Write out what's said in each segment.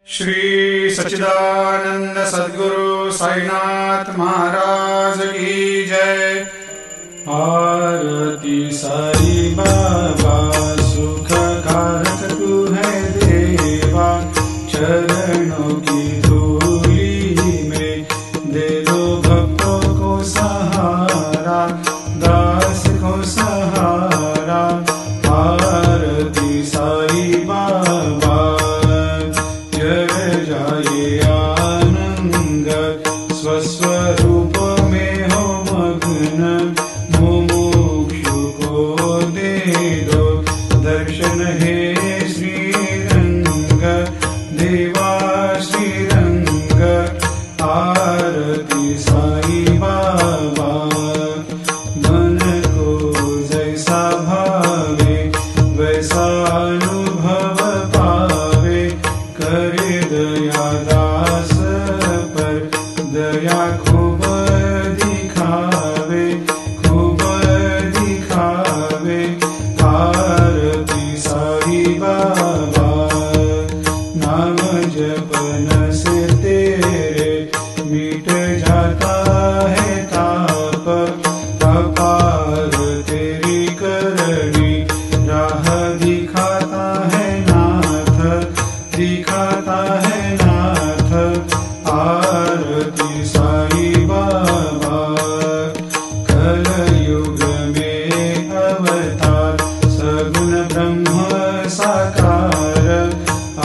श्री सच्चिदानंद सद्गुरु साईनाथ महाराज की जय। आरती साई बाबा सुख कारक तू है देवा, चरणों की धूली में दे दो भक्तों को सहारा, दास को सहारा। आरती साई बाबा जय जाए आनंद, स्वस्वरूप में हो मग्न, मुमुक्षु को दे दो दर्शन हे श्रीरंग, देवा श्रीरंग। आरती साई बाबा मन को जैसा भावे वैसा अनुभव पावे, करे दया दास पर दया खूब दिखावे, खूब दिखावे। आरती साई बाबा नाम जपन से तेरे मिट जाता है ताप, अपार तेरी करनी राह दिखाता है नाथ, दिखाता है नाथ। आरती साई बाबा कलयुग में अवतार, सगुण ब्रह्म साकार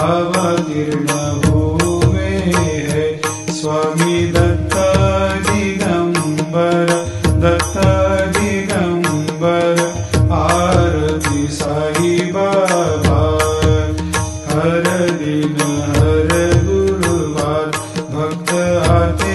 अवतीर्ण हुए है स्वामी दत्त दिगंबर, दत्त दिगंबर। आरती साई बाबा हर दिन हर गुरुवार भक्त आते